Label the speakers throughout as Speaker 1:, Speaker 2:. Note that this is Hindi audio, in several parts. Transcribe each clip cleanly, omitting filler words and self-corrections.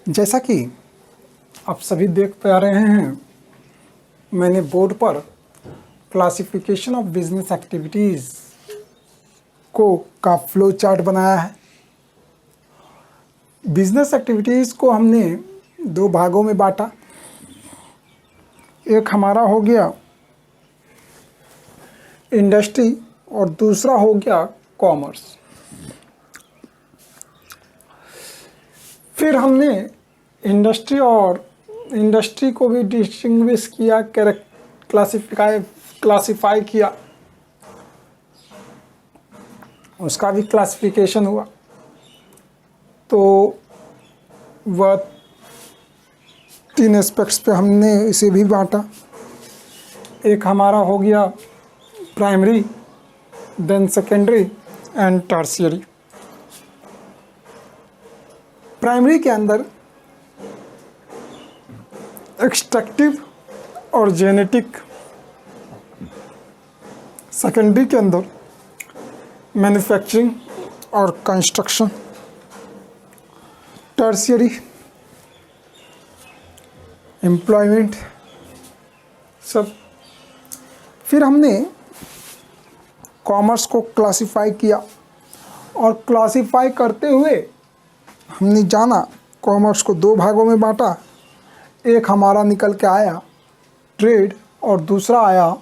Speaker 1: जैसा कि आप सभी देख पा रहे हैं, मैंने बोर्ड पर क्लासिफिकेशन ऑफ बिजनेस एक्टिविटीज़ का फ्लो चार्ट बनाया है। बिजनेस एक्टिविटीज़ को हमने दो भागों में बांटा। एक हमारा हो गया इंडस्ट्री और दूसरा हो गया कॉमर्स। फिर हमने इंडस्ट्री को भी डिस्टिंग्विश किया, क्लासिफाई किया, उसका भी क्लासिफिकेशन हुआ। तो वह तीन एस्पेक्ट्स पे हमने इसे भी बांटा। एक हमारा हो गया primary, then secondary and tertiary. Primary के अंदर एक्सट्रैक्टिव और जेनेटिक, सेकेंडरी के अंदर मैन्युफैक्चरिंग और कंस्ट्रक्शन, टर्शियरी एम्प्लॉयमेंट सब। फिर हमने कॉमर्स को क्लासिफाई किया और क्लासिफाई करते हुए हमने जाना कॉमर्स को दो भागों में बांटा। एक हमारा निकल के आया ट्रेड और दूसरा आया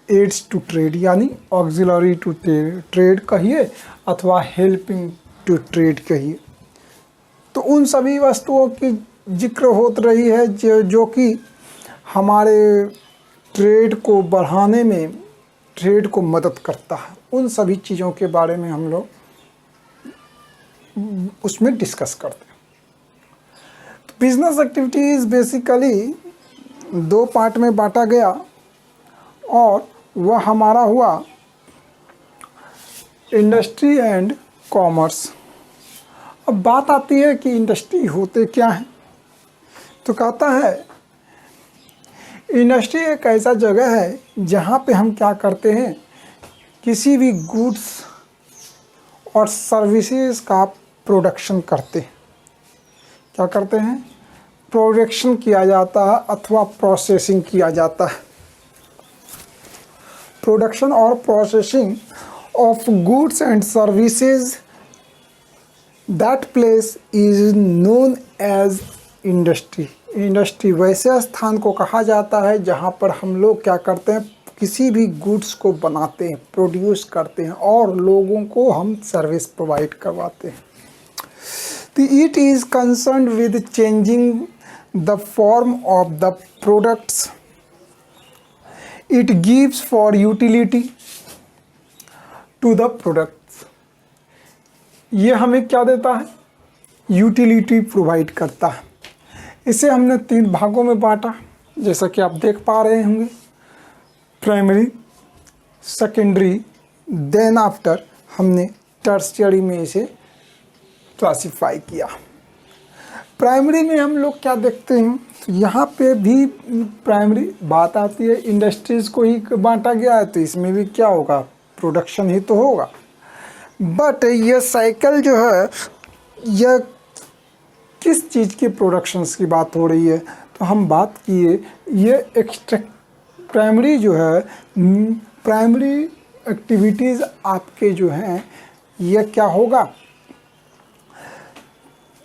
Speaker 1: एड्स टू ट्रेड, यानी ऑक्सिलरी टू ट्रेड कहिए अथवा हेल्पिंग टू ट्रेड कहिए। तो उन सभी वस्तुओं की जिक्र होत रही है जो कि हमारे ट्रेड को बढ़ाने में, ट्रेड को मदद करता है। उन सभी चीज़ों के बारे में हम लोग उसमें डिस्कस करते हैं। तो बिजनेस एक्टिविटीज़ बेसिकली दो पार्ट में बांटा गया और वह हमारा हुआ इंडस्ट्री एंड कॉमर्स। अब बात आती है कि इंडस्ट्री होते क्या हैं। तो कहता है इंडस्ट्री एक ऐसा जगह है जहाँ पे हम क्या करते हैं, किसी भी गुड्स और सर्विसेज का प्रोडक्शन करते हैं। क्या करते हैं? प्रोडक्शन किया जाता है अथवा प्रोसेसिंग किया जाता है। प्रोडक्शन और processing of goods and services, that place is known as industry. Industry वैसे स्थान को कहा जाता है जहाँ पर हम लोग क्या करते हैं, किसी भी गुड्स को बनाते हैं, प्रोड्यूस करते हैं और लोगों को हम सर्विस प्रोवाइड करवाते हैं। तो it is concerned with changing the form of the products it gives for utility to the products. ये हमें क्या देता है? यूटिलिटी प्रोवाइड करता है। इसे हमने तीन भागों में बांटा, जैसा कि आप देख पा रहे होंगे, प्राइमरी, सेकेंडरी, देन आफ्टर हमने टर्शियरी में इसे क्लासिफाई किया। प्राइमरी में हम लोग क्या देखते हैं, तो यहाँ पे भी प्राइमरी बात आती है, इंडस्ट्रीज़ को ही बांटा गया है तो इसमें भी क्या होगा, प्रोडक्शन ही तो होगा। बट ये साइकिल जो है, यह किस चीज़ की प्रोडक्शंस की बात हो रही है, तो हम बात किए ये प्राइमरी जो है, प्राइमरी एक्टिविटीज़ आपके जो हैं, यह क्या होगा,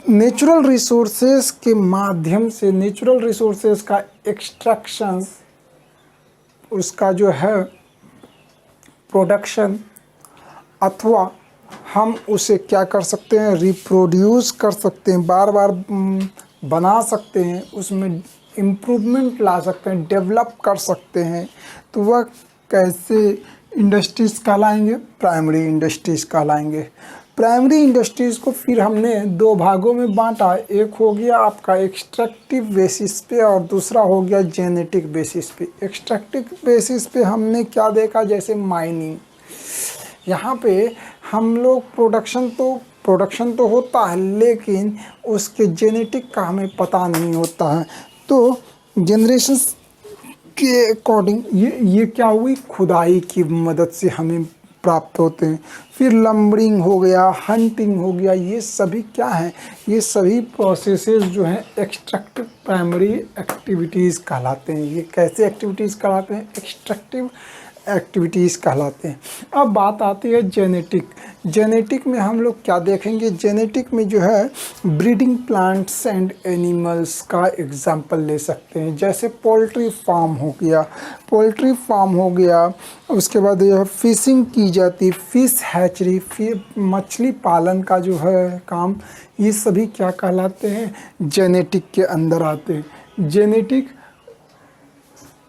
Speaker 1: नेचुरल रिसोर्सेज के माध्यम से, नेचुरल रिसोर्सेज का एक्सट्रैक्शन, उसका जो है प्रोडक्शन, अथवा हम उसे क्या कर सकते हैं, रिप्रोड्यूस कर सकते हैं, बार बार बना सकते हैं, उसमें इम्प्रूवमेंट ला सकते हैं, डेवलप कर सकते हैं। तो वह कैसे इंडस्ट्रीज़ कहलाएंगे? प्राइमरी इंडस्ट्रीज़ कहलाएंगे। प्राइमरी इंडस्ट्रीज़ को फिर हमने दो भागों में बांटा। एक हो गया आपका एक्सट्रैक्टिव बेसिस पे और दूसरा हो गया जेनेटिक बेसिस पे। एक्सट्रैक्टिव बेसिस पे हमने क्या देखा, जैसे माइनिंग, यहाँ पे हम लोग प्रोडक्शन तो होता है लेकिन उसके जेनेटिक का हमें पता नहीं होता है। तो जनरेशंस के अकॉर्डिंग ये क्या हुई, खुदाई की मदद से हमें प्राप्त होते हैं। फिर लंबरिंग हो गया, हंटिंग हो गया, ये सभी क्या हैं, ये सभी प्रोसेसेस जो हैं एक्सट्रैक्टिव प्राइमरी एक्टिविटीज़ कहलाते हैं। ये कैसे एक्टिविटीज़ कहलाते हैं, एक्सट्रैक्टिव एक्टिविटीज़ कहलाते हैं। अब बात आती है जेनेटिक। जेनेटिक में हम लोग क्या देखेंगे, जेनेटिक में जो है ब्रीडिंग प्लांट्स एंड एनिमल्स का एग्जाम्पल ले सकते हैं। जैसे पोल्ट्री फार्म हो गया, पोल्ट्री फार्म हो गया, उसके बाद जो है फिशिंग की जाती, फिश हैचरी, फिर मछली पालन का जो है काम, ये सभी क्या कहलाते हैं, जेनेटिक के अंदर आते हैं। जेनेटिक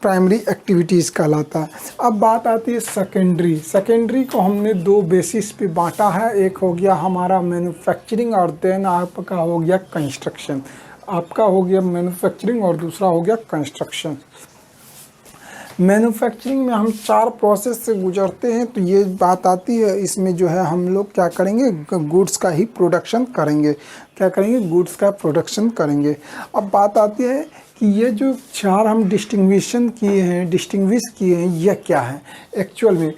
Speaker 1: प्राइमरी एक्टिविटीज़ कहलाता है। अब बात आती है सेकेंडरी। सेकेंडरी को हमने दो बेसिस पे बांटा है, एक हो गया हमारा मैन्युफैक्चरिंग और देन आपका हो गया कंस्ट्रक्शन। आपका हो गया मैन्युफैक्चरिंग और दूसरा हो गया कंस्ट्रक्शन। मैन्युफैक्चरिंग में हम 4 प्रोसेस से गुजरते हैं, तो ये बात आती है, इसमें जो है हम लोग क्या करेंगे, गुड्स का ही प्रोडक्शन करेंगे। क्या करेंगे, गुड्स का प्रोडक्शन करेंगे। अब बात आती है कि ये जो 4 हम डिस्टिंग्विश किए हैं, यह क्या है एक्चुअल में।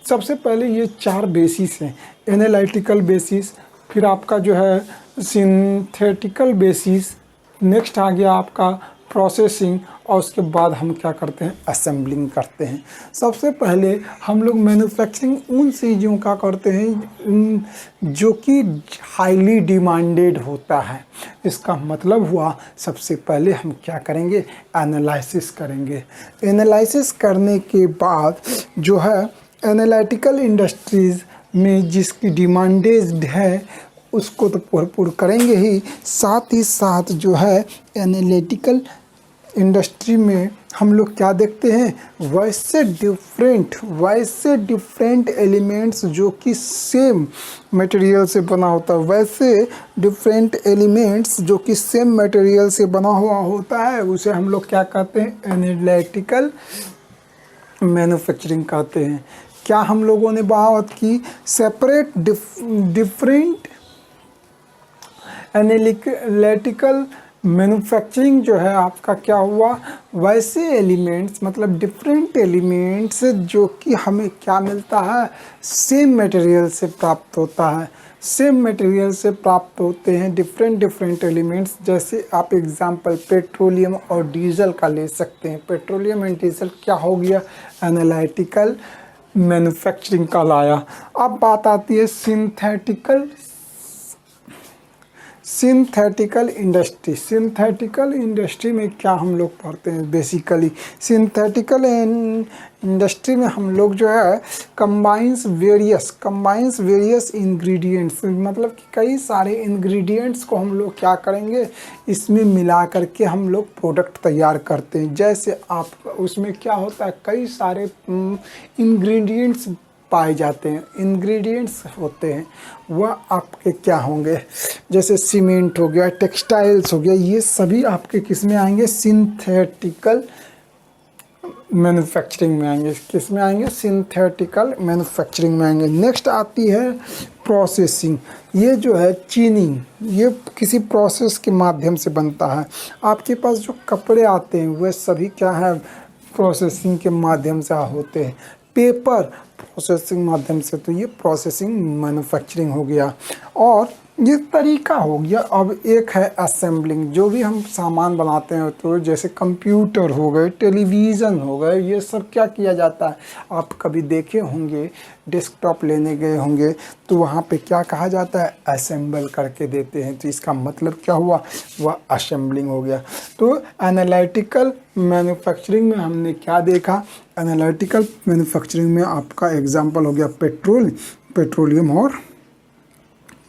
Speaker 1: सबसे पहले ये 4 बेसिस हैं, एनालिटिकल बेसिस, फिर आपका जो है सिंथेटिकल बेसिस, नेक्स्ट आ गया आपका प्रोसेसिंग, और उसके बाद हम क्या करते हैं, असेंबलिंग करते हैं। सबसे पहले हम लोग मैन्युफैक्चरिंग उन चीज़ों का करते हैं जो कि हाईली डिमांडेड होता है। इसका मतलब हुआ, सबसे पहले हम क्या करेंगे, एनालिसिस करेंगे। एनालिसिस करने के बाद जो है एनालिटिकल इंडस्ट्रीज़ में जिसकी डिमांडेड है उसको तो भरपूर करेंगे ही, साथ ही साथ जो है एनालिटिकल इंडस्ट्री में हम लोग क्या देखते हैं, वैसे डिफरेंट एलिमेंट्स जो कि सेम मटेरियल से बना होता है, वैसे डिफरेंट एलिमेंट्स जो कि सेम मटेरियल से बना हुआ होता है, उसे हम लोग क्या कहते हैं, एनालिटिकल मैन्युफैक्चरिंग कहते हैं। क्या हम लोगों ने बात की, सेपरेट डिफरेंट एनालिटिकल मैन्युफैक्चरिंग जो है आपका क्या हुआ, वैसे एलिमेंट्स मतलब डिफरेंट एलिमेंट्स जो कि हमें क्या मिलता है, सेम मटेरियल से प्राप्त होता है। सेम मटेरियल से प्राप्त होते हैं डिफरेंट एलिमेंट्स। जैसे आप एग्जांपल पेट्रोलियम और डीजल का ले सकते हैं। पेट्रोलियम एंड डीजल क्या हो गया, एनालिटिकल मैन्युफैक्चरिंग का लाया। अब बात आती है सिंथेटिकल इंडस्ट्री। सिंथेटिकल इंडस्ट्री में क्या हम लोग पढ़ते हैं, बेसिकली सिंथेटिकल इंडस्ट्री में हम लोग जो है कंबाइंस वेरियस इंग्रेडिएंट्स, मतलब कि कई सारे इंग्रेडिएंट्स को हम लोग क्या करेंगे, इसमें मिला करके हम लोग प्रोडक्ट तैयार करते हैं। जैसे आप उसमें क्या होता है, कई सारे इंग्रेडिएंट्स पाए जाते हैं, इंग्रेडिएंट्स होते हैं, वह आपके क्या होंगे, जैसे सीमेंट हो गया, टेक्सटाइल्स हो गया, ये सभी आपके किस में आएंगे, सिंथेटिकल मैन्युफैक्चरिंग में आएंगे। किस में आएंगे, सिंथेटिकल मैन्युफैक्चरिंग में आएंगे। नेक्स्ट आती है प्रोसेसिंग। ये जो है चीनिंग, ये किसी प्रोसेस के माध्यम से बनता है। आपके पास जो कपड़े आते हैं वह सभी क्या है, प्रोसेसिंग के माध्यम से होते हैं। पेपर प्रोसेसिंग माध्यम से, तो ये प्रोसेसिंग मैन्युफैक्चरिंग हो गया और ये तरीका हो गया। अब एक है असेंबलिंग, जो भी हम सामान बनाते हैं, तो जैसे कंप्यूटर हो गए, टेलीविज़न हो गए, ये सब क्या किया जाता है, आप कभी देखे होंगे, डेस्कटॉप लेने गए होंगे तो वहाँ पे क्या कहा जाता है, असेंबल करके देते हैं। तो इसका मतलब क्या हुआ, वह असेंबलिंग हो गया। तो एनालिटिकल मैन्युफैक्चरिंग में हमने क्या देखा, एनालिटिकल मैन्युफैक्चरिंग में आपका एग्जांपल हो गया पेट्रोलियम और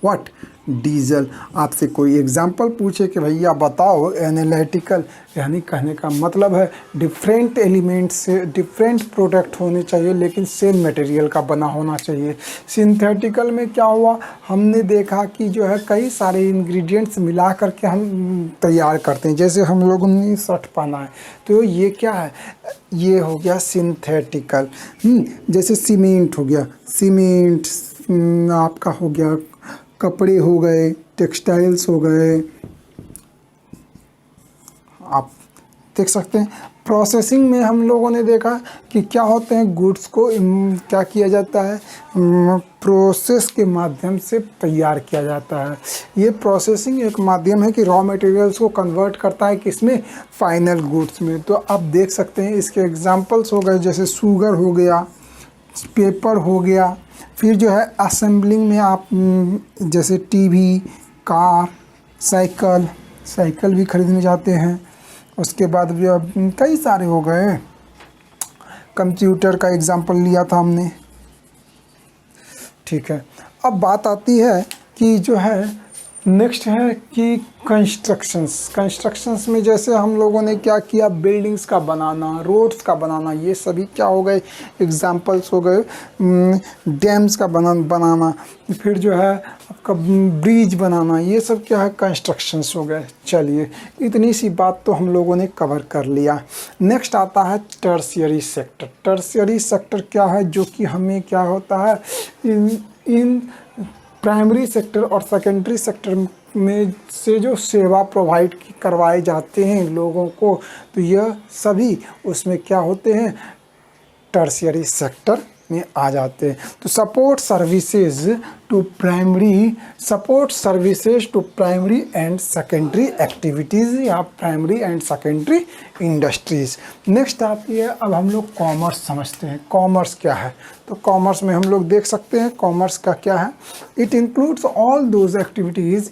Speaker 1: व्हाट, डीजल। आपसे कोई एग्जांपल पूछे कि भैया बताओ एनालिटिकल, यानी कहने का मतलब है डिफरेंट एलिमेंट्स से डिफरेंट प्रोडक्ट होने चाहिए लेकिन सेम मटेरियल का बना होना चाहिए। सिंथेटिकल में क्या हुआ, हमने देखा कि जो है कई सारे इंग्रेडिएंट्स मिला करके हम तैयार करते हैं। जैसे हम लोगों ने शर्ट पहना है तो ये क्या है, ये हो गया सिंथेटिकल। जैसे सीमेंट हो गया, सीमेंट आपका हो गया, कपड़े हो गए, टेक्सटाइल्स हो गए, आप देख सकते हैं प्रोसेसिंग में हम लोगों ने देखा कि क्या होते हैं, गुड्स को क्या किया जाता है, प्रोसेस के माध्यम से तैयार किया जाता है। ये प्रोसेसिंग एक माध्यम है कि रॉ मटेरियल्स को कन्वर्ट करता है किसमें, फाइनल गुड्स में। तो आप देख सकते हैं इसके एग्जांपल्स हो गए, जैसे शुगर हो गया, पेपर हो गया, फिर जो है असेंबलिंग में आप जैसे टीवी, कार, साइकिल भी खरीदने जाते हैं। उसके बाद भी अब कई सारे हो गए, कंप्यूटर का एग्जांपल लिया था हमने, ठीक है। अब बात आती है कि जो है नेक्स्ट है कि कंस्ट्रक्शंस में जैसे हम लोगों ने क्या किया, बिल्डिंग्स का बनाना, रोड्स का बनाना, ये सभी क्या हो गए, एग्जांपल्स हो गए। डैम्स का बनाना, फिर जो है आपका ब्रिज बनाना, ये सब क्या है, कंस्ट्रक्शंस हो गए। चलिए, इतनी सी बात तो हम लोगों ने कवर कर लिया। नेक्स्ट आता है टर्शियरी सेक्टर। टर्शियरी सेक्टर क्या है, जो कि हमें क्या होता है, इन प्राइमरी सेक्टर और सेकेंडरी सेक्टर में से जो सेवा प्रोवाइड करवाए जाते हैं लोगों को, तो यह सभी उसमें क्या होते हैं, टर्शियरी सेक्टर में आ जाते हैं। तो support services to primary and secondary activities या primary and secondary industries. Next आती है, अब हम लोग कॉमर्स समझते हैं। कॉमर्स क्या है, तो कॉमर्स में हम लोग देख सकते हैं कॉमर्स का क्या है, it includes all those activities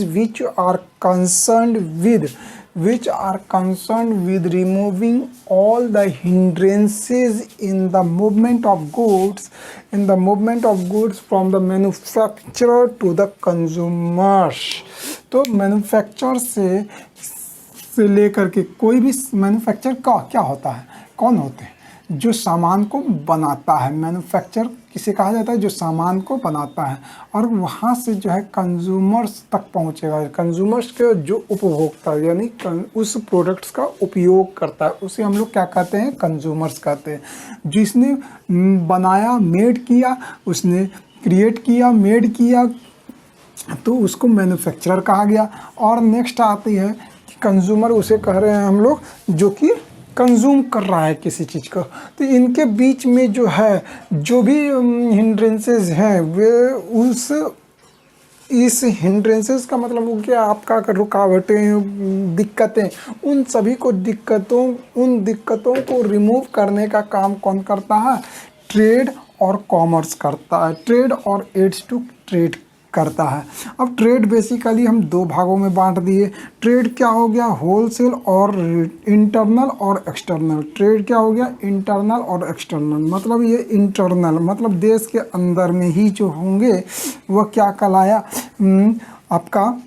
Speaker 1: which are concerned with removing all the hindrances in the movement of goods from the manufacturer to the consumers। तो मैन्युफैक्चर से लेकर के कोई भी मैन्युफैक्चर का क्या होता है, कौन होते हैं, जो सामान को बनाता है। मैन्युफैक्चर किसे कहा जाता है, जो सामान को बनाता है, और वहाँ से जो है कंज्यूमर्स तक पहुँचेगा। कंज्यूमर्स के जो उपभोक्ता यानी उस प्रोडक्ट्स का उपयोग करता है, उसे हम लोग क्या कहते हैं, कंज्यूमर्स कहते हैं। जिसने बनाया, मेड किया, उसने क्रिएट किया, मेड किया, तो उसको मैन्युफैक्चरर कहा गया। और नेक्स्ट आती है कि कंज्यूमर, उसे कह रहे हैं हम लोग जो कि कंज्यूम कर रहा है किसी चीज़ को। तो इनके बीच में जो है, जो भी हिंड्रेंसेस हैं, वे इस हिंड्रेंसेस का मतलब वो क्या, आपका रुकावटें, दिक्कतें, उन सभी को उन दिक्कतों को रिमूव करने का काम कौन करता है, ट्रेड और कॉमर्स करता है, ट्रेड और एड्स टू ट्रेड करता है। अब ट्रेड बेसिकली हम दो भागों में बांट दिए। ट्रेड क्या हो गया, होलसेल और इंटरनल और एक्सटर्नल। ट्रेड क्या हो गया, इंटरनल और एक्सटर्नल। मतलब ये इंटरनल मतलब देश के अंदर में ही जो होंगे वह क्या कहलाया, आपका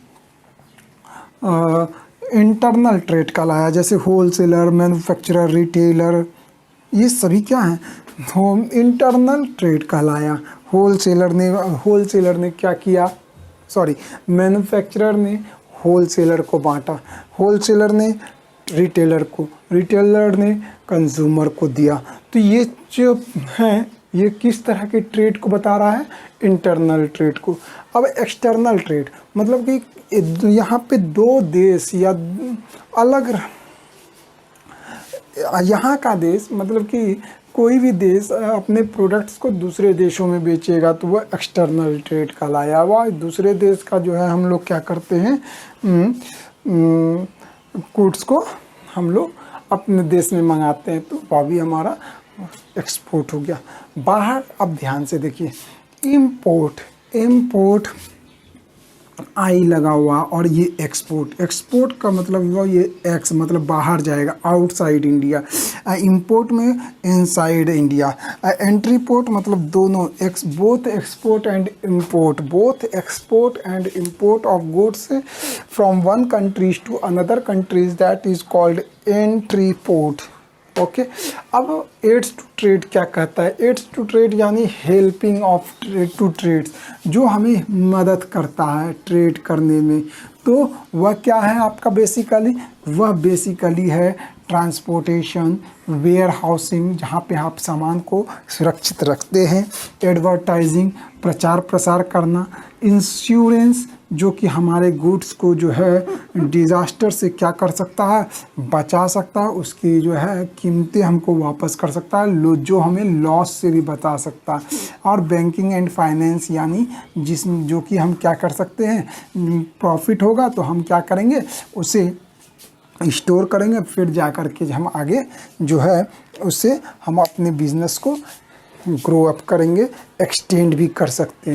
Speaker 1: इंटरनल ट्रेड कहलाया। जैसे होलसेलर, मैन्युफैक्चरर, रिटेलर, ये सभी क्या हैं, इंटरनल ट्रेड कहलाया। होलसेलर ने क्या किया, मैन्युफैक्चरर ने होलसेलर को बांटा, होलसेलर ने रिटेलर ने कंज्यूमर को दिया। तो ये जो हैं, ये किस तरह के ट्रेड को बता रहा है, इंटरनल ट्रेड को। अब एक्सटर्नल ट्रेड मतलब कि यहाँ पे दो देश या अलग, यहाँ का देश मतलब कि कोई भी देश अपने प्रोडक्ट्स को दूसरे देशों में बेचेगा तो वह एक्सटर्नल ट्रेड कहलाया हुआ। दूसरे देश का जो है हम लोग क्या करते हैं, गुड्स को हम लोग अपने देश में मंगाते हैं, तो वह भी हमारा एक्सपोर्ट हो गया। बाहर अब ध्यान से देखिए, इम्पोर्ट आई लगा हुआ, और ये एक्सपोर्ट का मतलब हुआ ये एक्स मतलब बाहर जाएगा, आउटसाइड इंडिया। इंपोर्ट में इनसाइड इंडिया। एंट्री पोर्ट मतलब दोनों, both export and import of goods from one countries to another countries, that is called entry port. Okay, अब एड्स टू ट्रेड क्या कहता है, एड्स टू ट्रेड यानी helping of trade to trades, जो हमें मदद करता है ट्रेड करने में। तो वह क्या है आपका बेसिकली है ट्रांसपोर्टेशन, वेयर हाउसिंग, जहाँ पे आप सामान को सुरक्षित रखते हैं, एडवर्टाइजिंग, प्रचार प्रसार करना, इंश्योरेंस, जो कि हमारे गुड्स को जो है डिज़ास्टर से क्या कर सकता है, बचा सकता है, उसकी जो है कीमतें हमको वापस कर सकता है, जो हमें लॉस से भी बचा सकता है। और बैंकिंग एंड फाइनेंस यानी जो कि हम क्या कर सकते हैं, प्रॉफिट होगा तो हम क्या करेंगे, उसे स्टोर करेंगे, फिर जा कर के हम आगे जो है उससे हम अपने बिजनेस को ग्रो अप करेंगे, एक्सटेंड भी कर सकते हैं।